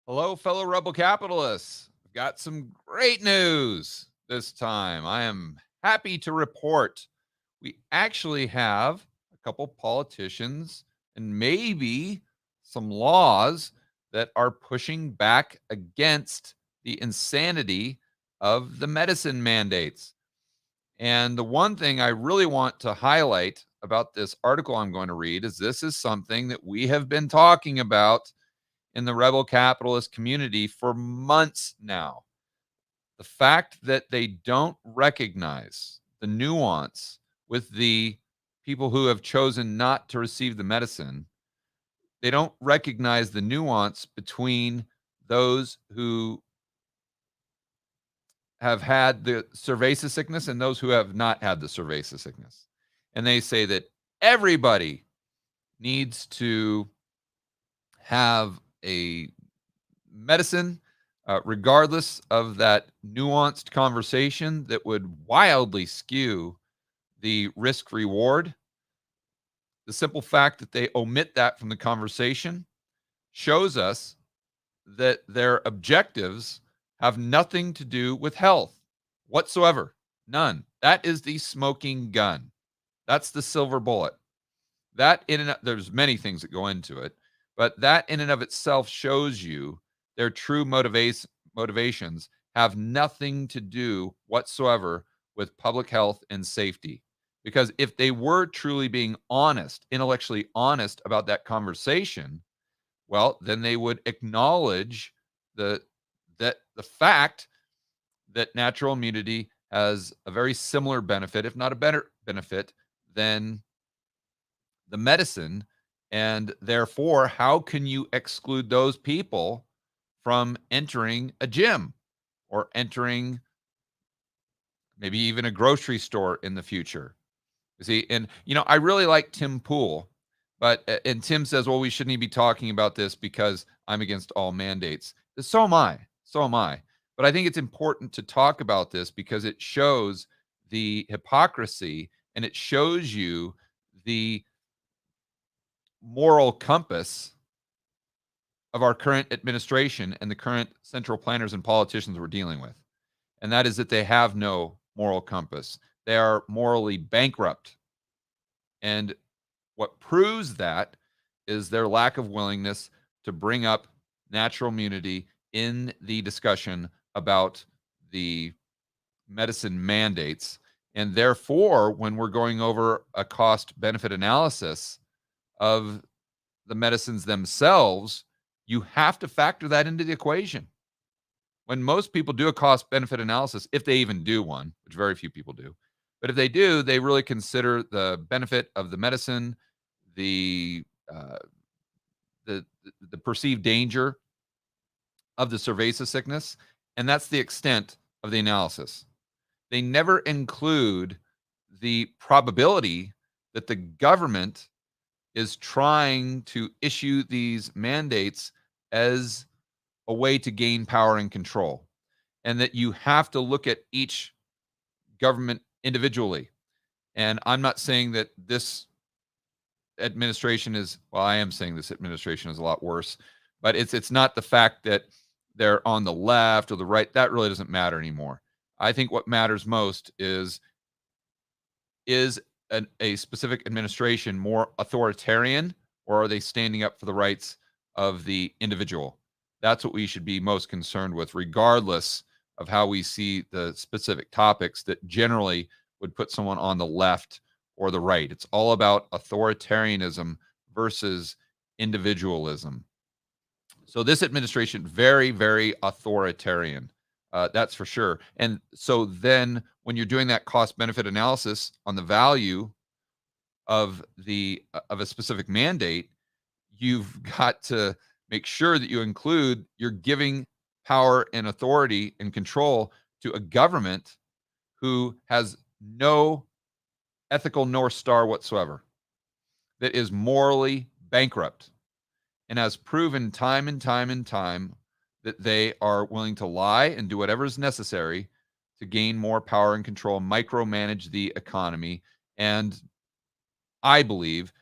Hello, fellow rebel capitalists. I've got some great news this time. I am happy to report we actually have a couple politicians and maybe some laws that are pushing back against the insanity of the medicine mandates. And the one thing I really want to highlight about this article I'm going to read is this is something that we have been talking about in the rebel capitalist community for months now. The fact that they don't recognize the nuance with the people who have chosen not to receive the medicine, they don't recognize the nuance between those who have had the cerveza sickness and those who have not had the cerveza sickness. And they say that everybody needs to have a medicine, regardless of that nuanced conversation that would wildly skew the risk reward. The simple fact that they omit that from the conversation shows us that their objectives have nothing to do with health whatsoever. None. That is the smoking gun. That's the silver bullet. That in and of, there's many things that go into it, but that in and of itself shows you their true motivations have nothing to do whatsoever with public health and safety. Because if they were truly being honest, intellectually honest about that conversation, well, then they would acknowledge the the fact that natural immunity has a very similar benefit, if not a better benefit, than the medicine. And therefore, how can you exclude those people from entering a gym or entering maybe even a grocery store in the future? You see, and I really like Tim Pool, but and Tim says, well, we shouldn't even be talking about this because I'm against all mandates. So am I. So am I. But I think it's important to talk about this because it shows the hypocrisy and it shows you the moral compass of our current administration and the current central planners and politicians we're dealing with. And that is that they have no moral compass. They are morally bankrupt. And what proves that is their lack of willingness to bring up natural immunity in the discussion about the medicine mandates. And therefore, when we're going over a cost benefit analysis of the medicines themselves, you have to factor that into the equation. When most people do a cost benefit analysis, if they even do one, which very few people do, but if they do, they really consider the benefit of the medicine, the uh, the perceived danger of the cerveza sickness, and that's the extent of the analysis. They never include the probability that the government is trying to issue these mandates as a way to gain power and control, and that you have to look at each government individually. And I'm not saying that this administration is, well, I am saying this administration is a lot worse, but it's not the fact that they're on the left or the right. That really doesn't matter anymore. I think what matters most is a specific administration more authoritarian, or are they standing up for the rights of the individual? That's what we should be most concerned with, regardless of how we see the specific topics that generally would put someone on the left or the right. It's all about authoritarianism versus individualism. So this administration, very, very authoritarian. That's for sure. And so then when you're doing that cost benefit analysis on the value of a specific mandate, you've got to make sure that you include you're giving power and authority and control to a government who has no ethical North Star whatsoever, that is morally bankrupt and has proven time and time and time that they are willing to lie and do whatever is necessary to gain more power and control, micromanage the economy. And I believe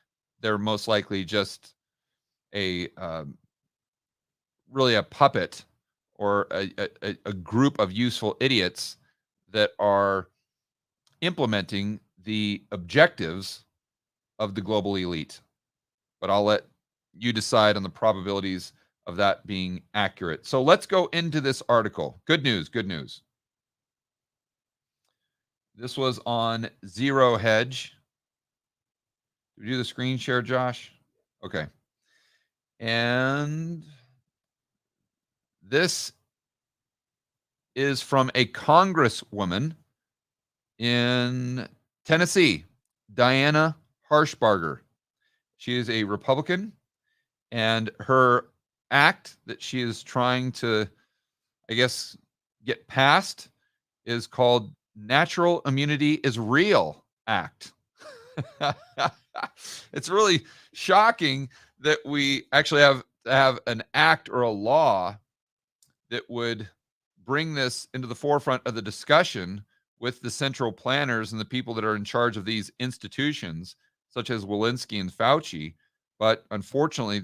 they're most likely just a really a puppet or a group of useful idiots that are implementing the objectives of the global elite. But I'll let you decide on the probabilities of that being accurate. So let's go into this article. Good news, good news. This was on Zero Hedge. Did we do the screen share, Josh? Okay. And this is from a congresswoman in Tennessee, Diana Harshbarger. She is a Republican, and her act that she is trying to, I guess, get passed is called Natural Immunity is Real Act. It's really shocking that we actually have an act or a law that would bring this into the forefront of the discussion with the central planners and the people that are in charge of these institutions, such as Walensky and Fauci. But unfortunately,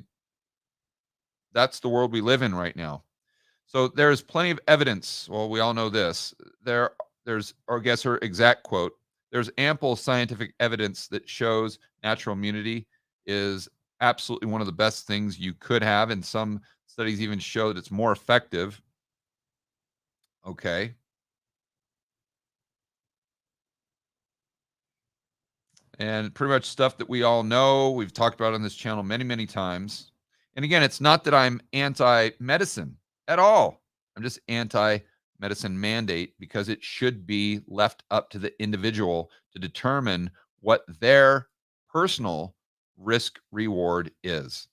that's the world we live in right now. So there is plenty of evidence. Well, we all know this. There's, or I guess her exact quote, there's ample scientific evidence that shows natural immunity is absolutely one of the best things you could have. And some studies even show that it's more effective. Okay. And pretty much stuff that we all know. We've talked about on this channel many, many times. And again, it's not that I'm anti medicine at all. I'm just anti medicine mandate because it should be left up to the individual to determine what their personal risk reward is.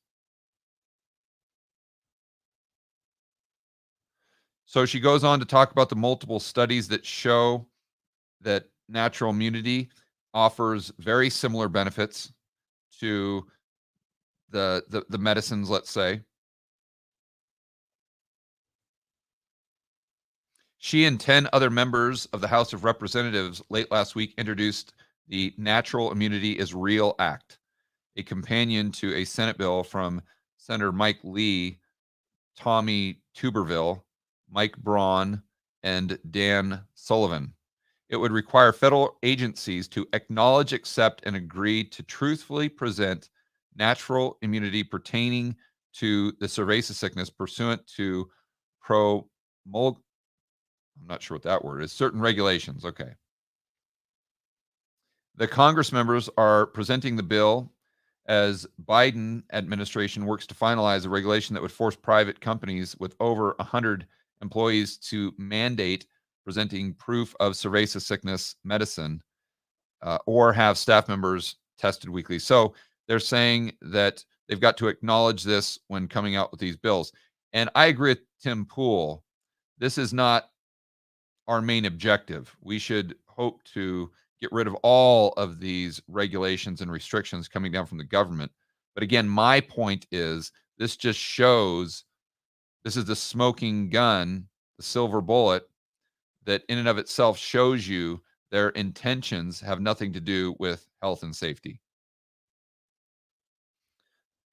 So she goes on to talk about the multiple studies that show that natural immunity offers very similar benefits to the medicines, let's say. She and 10 other members of the House of Representatives late last week introduced the Natural Immunity is Real Act, a companion to a Senate bill from Senator Mike Lee, Tommy Tuberville, Mike Braun, and Dan Sullivan. It would require federal agencies to acknowledge, accept, and agree to truthfully present natural immunity pertaining to the cerveza sickness pursuant to I'm not sure what that word is, certain regulations. Okay. The Congress members are presenting the bill as Biden administration works to finalize a regulation that would force private companies with over 100 employees to mandate presenting proof of cerveza sickness medicine or have staff members tested weekly. So they're saying that they've got to acknowledge this when coming out with these bills. And I agree with Tim Pool. This is not our main objective. We should hope to get rid of all of these regulations and restrictions coming down from the government. But again, my point is this just shows this is the smoking gun, the silver bullet that in and of itself shows you their intentions have nothing to do with health and safety.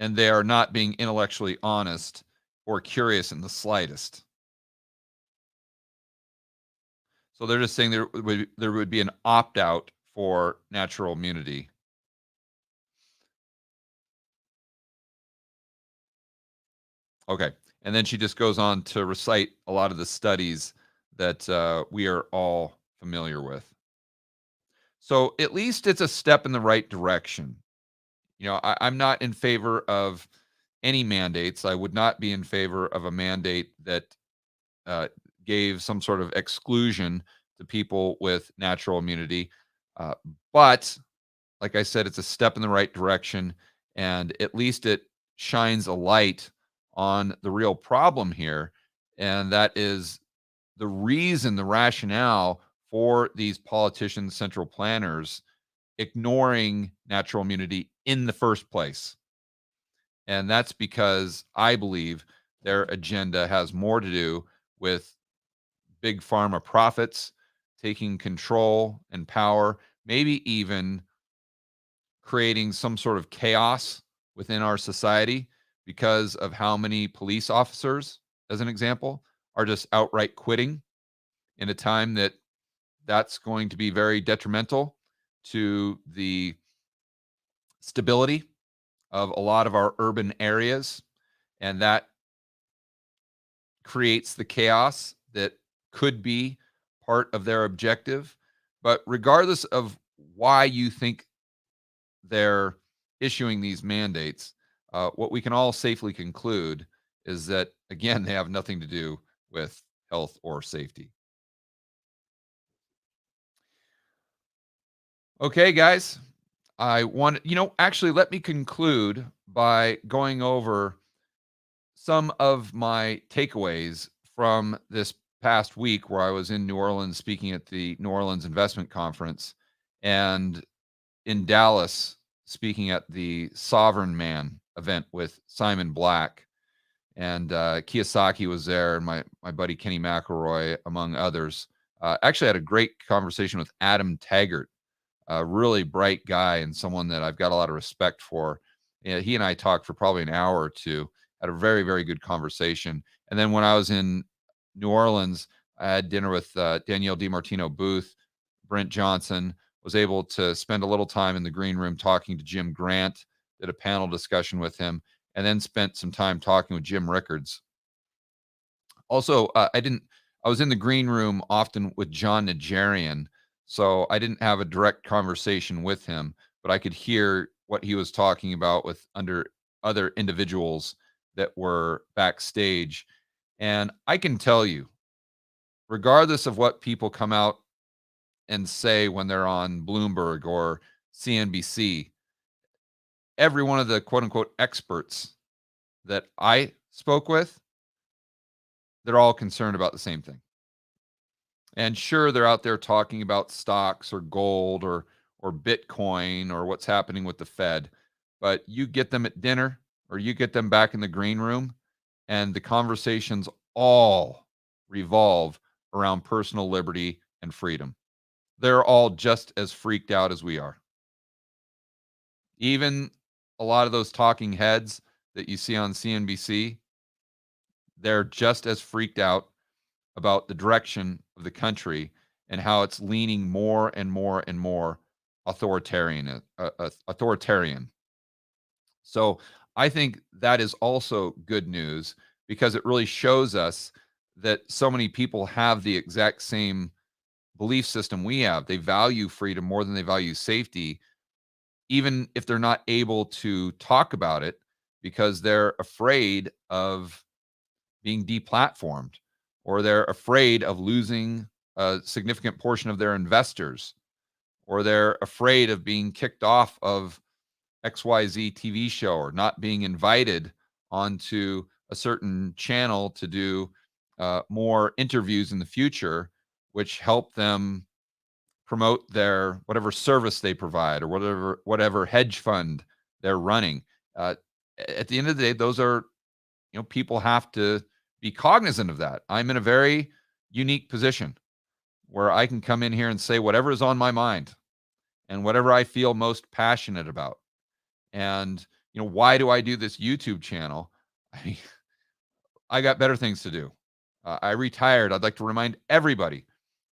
And they are not being intellectually honest or curious in the slightest. So they're just saying there would be an opt out for natural immunity. Okay. And then she just goes on to recite a lot of the studies that we are all familiar with. So at least it's a step in the right direction. I'm not in favor of any mandates. I would not be in favor of a mandate that uh, gave some sort of exclusion to people with natural immunity. Uh, but like I said, it's a step in the right direction, and at least it shines a light on the real problem here, and that is the rationale for these politicians, central planners, ignoring natural immunity in the first place. And that's because I believe their agenda has more to do with big pharma profits, taking control and power, maybe even creating some sort of chaos within our society because of how many police officers, as an example, are just outright quitting in a time that's going to be very detrimental to the stability of a lot of our urban areas. And that creates the chaos that could be part of their objective. But regardless of why you think they're issuing these mandates, what we can all safely conclude is that, again, they have nothing to do with health or safety. Okay, guys. Actually, let me conclude by going over some of my takeaways from this past week where I was in New Orleans speaking at the New Orleans Investment Conference and in Dallas speaking at the Sovereign Man event with Simon Black. And Kiyosaki was there, and my buddy Kenny McElroy, among others. Actually had a great conversation with Adam Taggart, a really bright guy and someone that I've got a lot of respect for. Yeah, he and I talked for probably an hour or two, had a very, very good conversation. And then when I was in New Orleans, I had dinner with Danielle DiMartino Booth, Brent Johnson, was able to spend a little time in the green room talking to Jim Grant, did a panel discussion with him, and then spent some time talking with Jim Rickards. Also, I was in the green room often with John Najarian, so I didn't have a direct conversation with him, but I could hear what he was talking about with under other individuals that were backstage. And I can tell you, regardless of what people come out and say when they're on Bloomberg or CNBC, every one of the quote unquote experts that I spoke with, they're all concerned about the same thing. And sure, they're out there talking about stocks or gold or Bitcoin or what's happening with the Fed, but you get them at dinner or you get them back in the green room, and the conversations all revolve around personal liberty and freedom. They're all just as freaked out as we are. Even a lot of those talking heads that you see on CNBC, they're just as freaked out about the direction of the country and how it's leaning more and more and more authoritarian. Authoritarian. So I think that is also good news because it really shows us that so many people have the exact same belief system we have. They value freedom more than they value safety, even if they're not able to talk about it because they're afraid of being deplatformed or they're afraid of losing a significant portion of their investors or they're afraid of being kicked off of XYZ TV show or not being invited onto a certain channel to do more interviews in the future, which help them promote their whatever service they provide or whatever hedge fund they're running. At the end of the day, those are, people have to be cognizant of that. I'm in a very unique position where I can come in here and say whatever is on my mind and whatever I feel most passionate about. And, why do I do this YouTube channel? I got better things to do. I retired. I'd like to remind everybody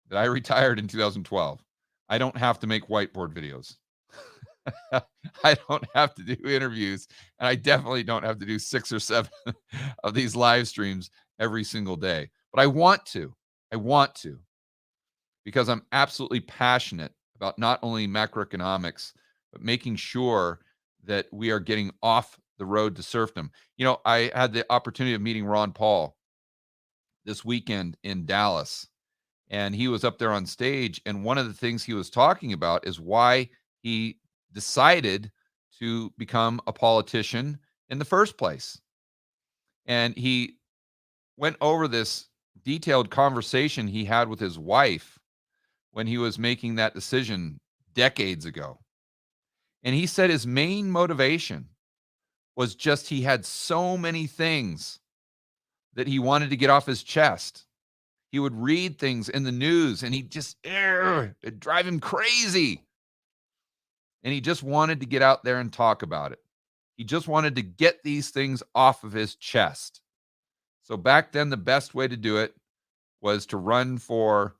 that I retired in 2012. I don't have to make whiteboard videos. I don't have to do interviews, and I definitely don't have to do 6 or 7 of these live streams every single day. But I want to. I want to because I'm absolutely passionate about not only macroeconomics, but making sure that we are getting off the road to serfdom. I had the opportunity of meeting Ron Paul this weekend in Dallas, and he was up there on stage. And one of the things he was talking about is why he decided to become a politician in the first place. And he went over this detailed conversation he had with his wife when he was making that decision decades ago. And he said his main motivation was just he had so many things that he wanted to get off his chest. He would read things in the news and it'd drive him crazy. And he just wanted to get out there and talk about it. He just wanted to get these things off of his chest. So back then, the best way to do it was to run for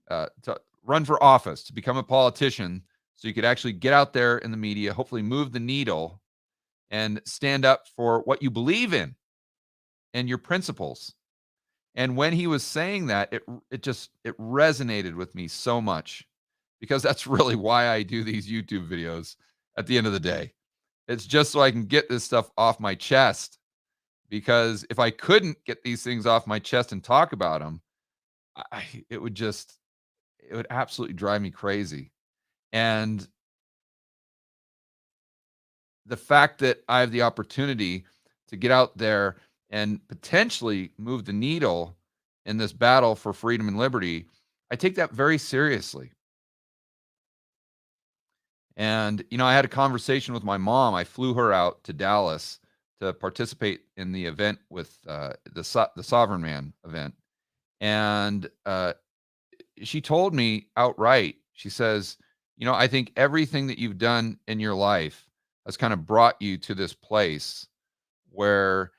office, to become a politician, so you could actually get out there in the media, hopefully move the needle, and stand up for what you believe in and your principles. And when he was saying that, it resonated with me so much, because that's really why I do these YouTube videos at the end of the day. It's just so I can get this stuff off my chest, because if I couldn't get these things off my chest and talk about them, it would absolutely drive me crazy. And the fact that I have the opportunity to get out there and potentially move the needle in this battle for freedom and liberty, I take that very seriously. And, I had a conversation with my mom. I flew her out to Dallas to participate in the event with the Sovereign Man event. And she told me outright, she says, I think everything that you've done in your life has kind of brought you to this place where,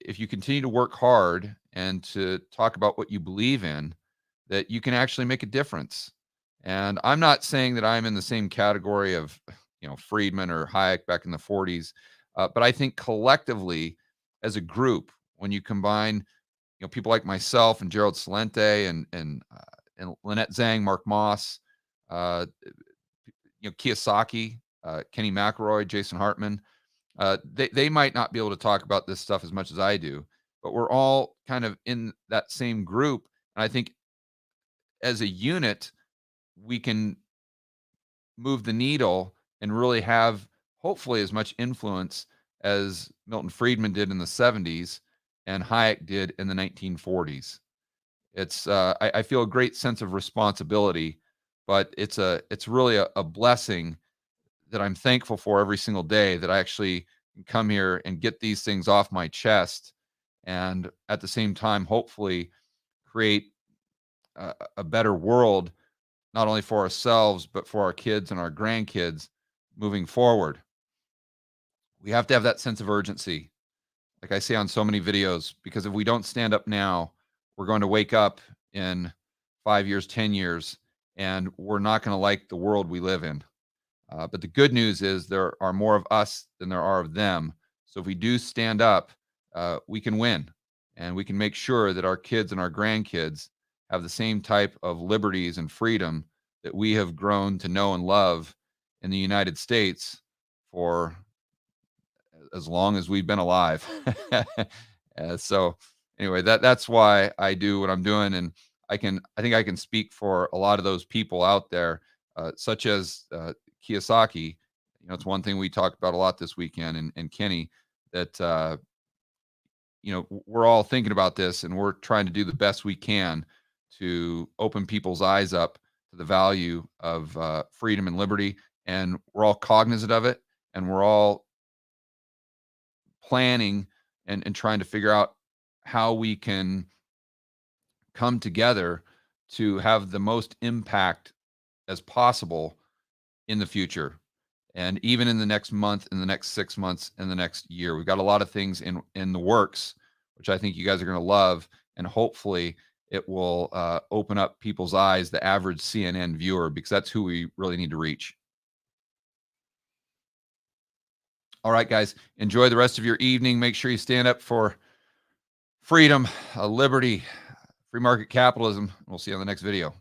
if you continue to work hard and to talk about what you believe in, that you can actually make a difference. And I'm not saying that I'm in the same category of, Friedman or Hayek back in the 40s, but I think collectively, as a group, when you combine, people like myself and Gerald Celente and Lynette Zhang, Mark Moss, Kiyosaki, Kenny McElroy, Jason Hartman, they might not be able to talk about this stuff as much as I do, but we're all kind of in that same group. And I think as a unit, we can move the needle and really have, hopefully, as much influence as Milton Friedman did in the 70s and Hayek did in the 1940s. I feel a great sense of responsibility, but it's really a blessing that I'm thankful for every single day, that I actually can come here and get these things off my chest, and at the same time, hopefully create a better world, not only for ourselves, but for our kids and our grandkids moving forward. We have to have that sense of urgency, like I say on so many videos, because if we don't stand up now, we're going to wake up in 5 years, 10 years, and we're not going to like the world we live in. But the good news is there are more of us than there are of them. So if we do stand up, we can win, and we can make sure that our kids and our grandkids have the same type of liberties and freedom that we have grown to know and love in the United States for as long as we've been alive. So anyway, that's why I do what I'm doing, and I think I can speak for a lot of those people out there, such as Kiyosaki. It's one thing we talked about a lot this weekend, and Kenny, that we're all thinking about this, and we're trying to do the best we can to open people's eyes up to the value of freedom and liberty. And we're all cognizant of it, and we're all planning and trying to figure out how we can come together to have the most impact as possible in the future, and even in the next month, in the next 6 months, in the next year. We've got a lot of things in the works, which I think you guys are going to love, and hopefully it will open up people's eyes, the average CNN viewer, because that's who we really need to reach. All right, guys, enjoy the rest of your evening. Make sure you stand up for freedom, liberty, free market capitalism. We'll see you on the next video.